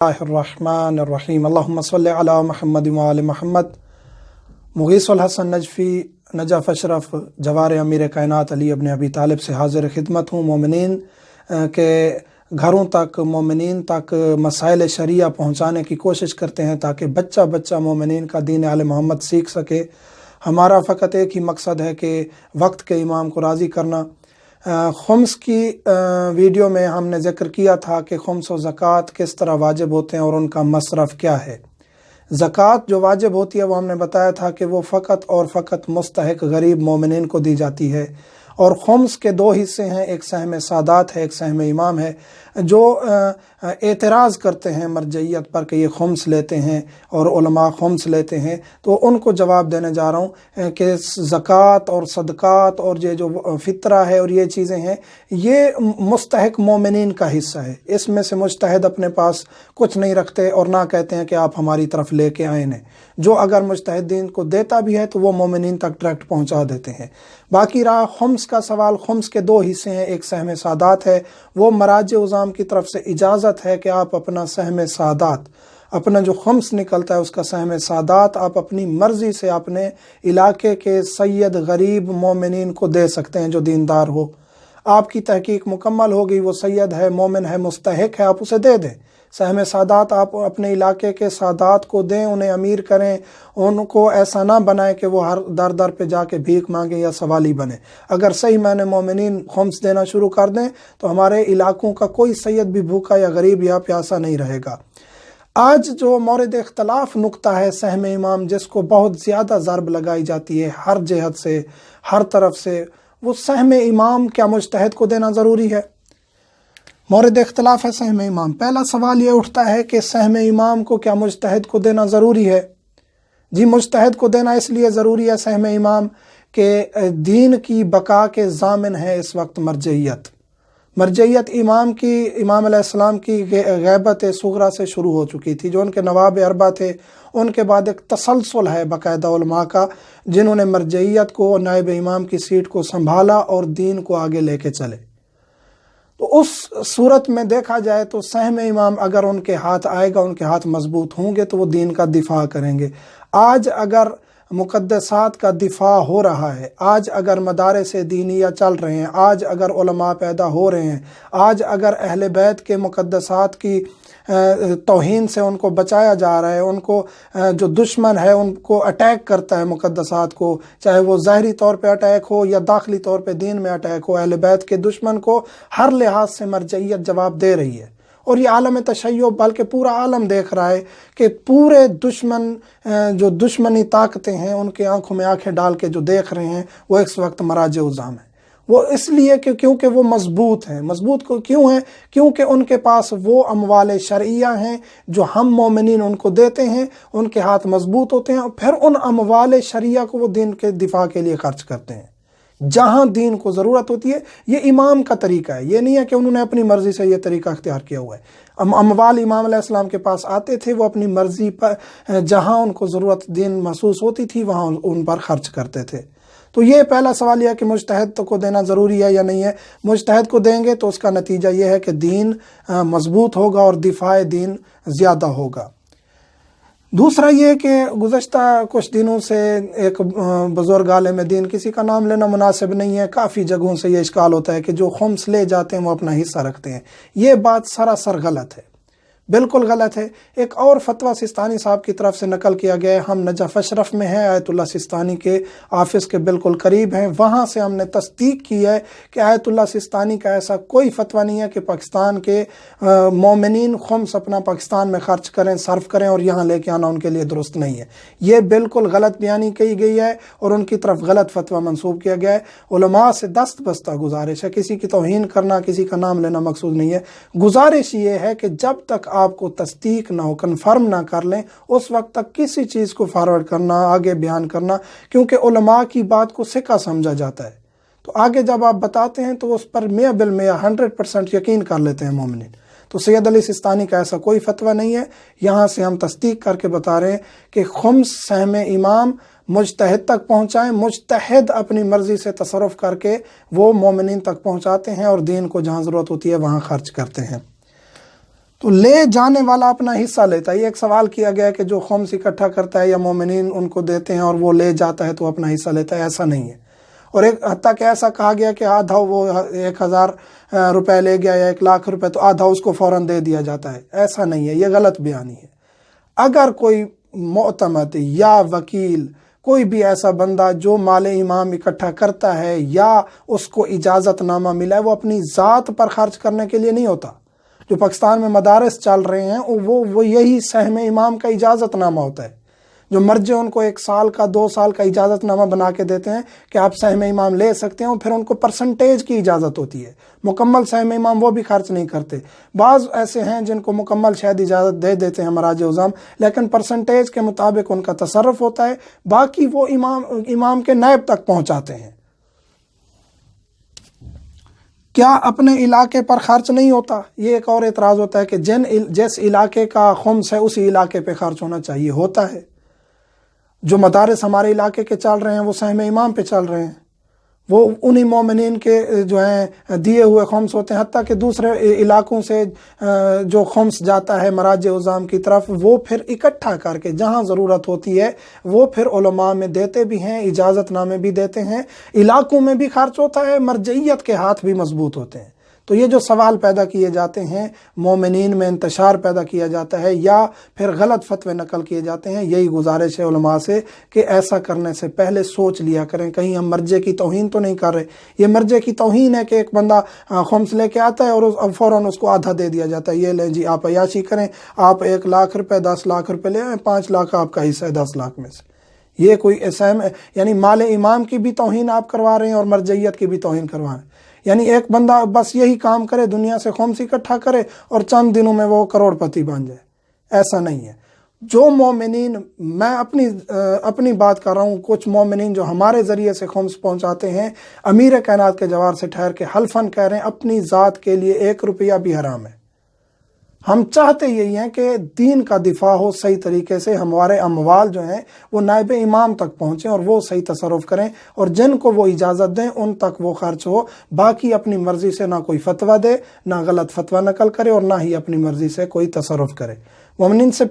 الرحمن اللہم صلی علی محمد وآل محمد۔ مغیث الحسن نجفی نجف اشرف جوار امیر کائنات علی ابن ابی طالب سے حاضر خدمت ہوں۔ مومنین کے گھروں تک، مومنین تک مسائل شریعہ پہنچانے کی کوشش کرتے ہیں تاکہ بچہ بچہ مومنین کا دین آل محمد سیکھ سکے۔ ہمارا فقط ایک ہی مقصد ہے کہ وقت کے امام کو راضی کرنا۔ خمس کی ویڈیو میں ہم نے ذکر کیا تھا کہ خمس و زکوٰۃ کس طرح واجب ہوتے ہیں اور ان کا مصرف کیا ہے۔ زکوٰۃ جو واجب ہوتی ہے وہ ہم نے بتایا تھا کہ وہ فقط اور فقط مستحق غریب مومنین کو دی جاتی ہے، اور خمس کے دو حصے ہیں، ایک سہم سادات ہے، ایک سہم امام ہے۔ جو اعتراض کرتے ہیں مرجعیت پر کہ یہ خمس لیتے ہیں اور علماء خمس لیتے ہیں، تو ان کو جواب دینے جا رہا ہوں کہ زکوٰۃ اور صدقات اور یہ جو فطرہ ہے اور یہ چیزیں ہیں، یہ مستحق مومنین کا حصہ ہے۔ اس میں سے مجتہد اپنے پاس کچھ نہیں رکھتے اور نہ کہتے ہیں کہ آپ ہماری طرف لے کے آئیں۔ جو اگر مجتہدین کو دیتا بھی ہے تو وہ مومنین تک ڈائریکٹ پہنچا دیتے ہیں۔ باقی رہا خمس کا سوال۔ خمس کے دو حصے ہیں، ایک سہم سادات ہے، وہ مراجع عظام کی طرف سے اجازت ہے کہ آپ اپنا سہم سادات، اپنا جو خمس نکلتا ہے اس کا سہم سادات آپ اپنی مرضی سے اپنے علاقے کے سید غریب مومنین کو دے سکتے ہیں جو دیندار ہو۔ آپ کی تحقیق مکمل ہو گئی، وہ سید ہے، مومن ہے، مستحق ہے، آپ اسے دے دیں۔ سہم سادات آپ اپنے علاقے کے سادات کو دیں، انہیں امیر کریں، ان کو ایسا نہ بنائیں کہ وہ ہر در در پہ جا کے بھیک مانگیں یا سوالی بنے۔ اگر صحیح معنی مومنین خمس دینا شروع کر دیں تو ہمارے علاقوں کا کوئی سید بھی بھوکا یا غریب یا پیاسا نہیں رہے گا۔ آج جو مورد اختلاف نقطہ ہے سہم امام، جس کو بہت زیادہ ضرب لگائی جاتی ہے ہر جہت سے، ہر طرف سے، وہ سہم امام کیا مجتہد کو دینا ضروری ہے؟ مورد اختلاف ہے سہم امام۔ پہلا سوال یہ اٹھتا ہے کہ سہم امام کو کیا مجتہد کو دینا ضروری ہے؟ جی، مجتہد کو دینا اس لیے ضروری ہے سہم امام کہ دین کی بقا کے ضامن ہے اس وقت مرجعیت۔ مرجعیت امام علیہ السلام کی غیبت صغریٰ سے شروع ہو چکی تھی۔ جو ان کے نواب اربعہ تھے، ان کے بعد ایک تسلسل ہے باقاعدہ علماء کا، جنہوں نے مرجعیت کو، نائب امام کی سیٹ کو سنبھالا اور دین کو آگے لے کے چلے۔ تو اس صورت میں دیکھا جائے تو سہم امام اگر ان کے ہاتھ آئے گا، ان کے ہاتھ مضبوط ہوں گے تو وہ دین کا دفاع کریں گے۔ آج اگر مقدسات کا دفاع ہو رہا ہے، آج اگر مدارس دینیہ چل رہے ہیں، آج اگر علماء پیدا ہو رہے ہیں، آج اگر اہل بیت کے مقدسات کی توہین سے ان کو بچایا جا رہا ہے، ان کو جو دشمن ہے ان کو اٹیک کرتا ہے مقدسات کو، چاہے وہ ظاہری طور پہ اٹیک ہو یا داخلی طور پہ دین میں اٹیک ہو، اہل بیت کے دشمن کو ہر لحاظ سے مرجعیت جواب دے رہی ہے۔ اور یہ عالم تشیع بلکہ پورا عالم دیکھ رہا ہے کہ پورے دشمن جو دشمنی طاقتیں ہیں ان کے آنکھوں میں آنکھیں ڈال کے جو دیکھ رہے ہیں وہ اس وقت مراجع عظام ہیں۔ وہ اس لیے کہ کیونکہ وہ مضبوط ہیں۔ مضبوط کیوں ہیں؟ کیونکہ ان کے پاس وہ اموال شرعیہ ہیں جو ہم مومنین ان کو دیتے ہیں، ان کے ہاتھ مضبوط ہوتے ہیں، اور پھر ان اموال شرعیہ کو وہ دین کے دفاع کے لیے خرچ کرتے ہیں جہاں دین کو ضرورت ہوتی ہے۔ یہ امام کا طریقہ ہے، یہ نہیں ہے کہ انہوں نے اپنی مرضی سے یہ طریقہ اختیار کیا ہوا ہے۔ اموال امام علیہ السلام کے پاس آتے تھے، وہ اپنی مرضی پر جہاں ان کو ضرورت دین محسوس ہوتی تھی وہاں ان پر خرچ کرتے تھے۔ تو یہ پہلا سوال یہ ہے کہ مجتہد کو دینا ضروری ہے یا نہیں ہے۔ مجتہد کو دیں گے تو اس کا نتیجہ یہ ہے کہ دین مضبوط ہوگا اور دفاع دین زیادہ ہوگا۔ دوسرا یہ کہ گزشتہ کچھ دنوں سے ایک بزرگ عالم دین، کسی کا نام لینا مناسب نہیں ہے، کافی جگہوں سے یہ اشکال ہوتا ہے کہ جو خمس لے جاتے ہیں وہ اپنا حصہ رکھتے ہیں۔ یہ بات سراسر غلط ہے، بالکل غلط ہے۔ ایک اور فتویٰ سستانی صاحب کی طرف سے نقل کیا گیا ہے، ہم نجف اشرف میں ہیں، آیت اللہ سستانی کے آفس کے بالکل قریب ہیں، وہاں سے ہم نے تصدیق کی ہے کہ آیت اللہ سستانی کا ایسا کوئی فتویٰ نہیں ہے کہ پاکستان کے مومنین خمس اپنا پاکستان میں خرچ کریں، صرف کریں اور یہاں لے کے آنا ان کے لیے درست نہیں ہے۔ یہ بالکل غلط بیانی کی گئی ہے اور ان کی طرف غلط فتویٰ منسوب کیا گیا ہے۔ علماء سے دست بستہ گزارش ہے، کسی کی توہین کرنا، کسی کا نام لینا مقصود نہیں ہے۔ گزارش یہ ہے کہ جب تک آپ کو تصدیق نہ ہو، کنفرم نہ کر لیں، اس وقت تک کسی چیز کو فارورڈ کرنا، آگے بیان کرنا، کیونکہ علماء کی بات کو ثقہ سمجھا جاتا ہے، تو آگے جب آپ بتاتے ہیں تو اس پر 100% 100% یقین کر لیتے ہیں مومنین۔ تو سید علی سستانی کا ایسا کوئی فتویٰ نہیں ہے، یہاں سے ہم تصدیق کر کے بتا رہے ہیں کہ خمس سہم امام مجتہد تک پہنچائیں، مجتہد اپنی مرضی سے تصرف کر کے وہ مومنین تک پہنچاتے ہیں اور دین کو جہاں ضرورت ہوتی ہے وہاں خرچ کرتے ہیں۔ تو لے جانے والا اپنا حصہ لیتا ہے. یہ ایک سوال کیا گیا کہ جو خمس اکٹھا کرتا ہے یا مومنین ان کو دیتے ہیں اور وہ لے جاتا ہے تو اپنا حصہ لیتا ہے. ایسا نہیں ہے. اور ایک حتیٰ کہ ایسا کہا گیا کہ آدھا وہ 1000 روپے لے گیا یا 1,00,000 روپے تو آدھا اس کو فوراً دے دیا جاتا ہے. ایسا نہیں ہے. یہ غلط بیانی ہے. اگر کوئی معتمد یا وکیل کوئی بھی ایسا بندہ جو مال امام اکٹھا کرتا ہے یا اس کو اجازت نامہ ملا ہے، وہ اپنی ذات پر خرچ کرنے کے لیے نہیں ہوتا. جو پاکستان میں مدارس چل رہے ہیں وہ یہی سہم امام کا اجازت نامہ ہوتا ہے. جو مرجع ان کو 1 سال کا 2 سال کا اجازت نامہ بنا کے دیتے ہیں کہ آپ سہم امام لے سکتے ہیں، پھر ان کو پرسنٹیج کی اجازت ہوتی ہے. مکمل سہم امام وہ بھی خرچ نہیں کرتے. بعض ایسے ہیں جن کو مکمل شاید اجازت دے دیتے ہیں مراجع عظام، لیکن پرسنٹیج کے مطابق ان کا تصرف ہوتا ہے. باقی وہ امام کے نائب تک پہنچاتے ہیں. کیا اپنے علاقے پر خرچ نہیں ہوتا؟ یہ ایک اور اعتراض ہوتا ہے کہ جس علاقے کا خمس ہے اسی علاقے پہ خرچ ہونا چاہیے. ہوتا ہے. جو مدارس ہمارے علاقے کے چل رہے ہیں وہ سہم امام پہ چل رہے ہیں. وہ انہی مومنین کے جو ہیں دیے ہوئے خمس ہوتے ہیں. حتیٰ کہ دوسرے علاقوں سے جو خمس جاتا ہے مراجع عظام کی طرف، وہ پھر اکٹھا کر کے جہاں ضرورت ہوتی ہے وہ پھر علماء میں دیتے بھی ہیں، اجازت نامے بھی دیتے ہیں. علاقوں میں بھی خرچ ہوتا ہے، مرجعیت کے ہاتھ بھی مضبوط ہوتے ہیں. تو یہ جو سوال پیدا کیے جاتے ہیں، مومنین میں انتشار پیدا کیا جاتا ہے یا پھر غلط فتوے نقل کیے جاتے ہیں، یہی گزارش ہے علماء سے کہ ایسا کرنے سے پہلے سوچ لیا کریں کہیں ہم مرجع کی توہین تو نہیں کر رہے. یہ مرجع کی توہین ہے کہ ایک بندہ خمس لے کے آتا ہے اور فوراً اس کو آدھا دے دیا جاتا ہے. یہ لیں جی آپ عیاشی کریں، آپ 1,00,000 روپے 10 لاکھ روپے لے آئیں، 5 لاکھ آپ کا حصہ ہے 10 لاکھ میں سے. یہ کوئی اسم یعنی مال امام کی بھی توہین آپ کروا رہے ہیں اور مرجعیت کی بھی توہین کروا رہے ہیں. یعنی ایک بندہ بس یہی کام کرے، دنیا سے خمس اکٹھا کرے اور چند دنوں میں وہ کروڑ پتی بن جائے. ایسا نہیں ہے. جو مومنین، میں اپنی بات کر رہا ہوں، کچھ مومنین جو ہمارے ذریعے سے خمس پہنچاتے ہیں، امیر کائنات کے جوار سے ٹھہر کے حلفاً کہہ رہے ہیں اپنی ذات کے لیے 1 روپیہ بھی حرام ہے. ہم چاہتے یہی ہیں کہ دین کا دفاع ہو صحیح طریقے سے، ہمارے اموال جو ہیں وہ نائب امام تک پہنچیں اور وہ صحیح تصرف کریں، اور جن کو وہ اجازت دیں ان تک وہ خرچ ہو. باقی اپنی مرضی سے نہ کوئی فتویٰ دے، نہ غلط فتویٰ نقل کرے، اور نہ ہی اپنی مرضی سے کوئی تصرف کرے. مومنین سے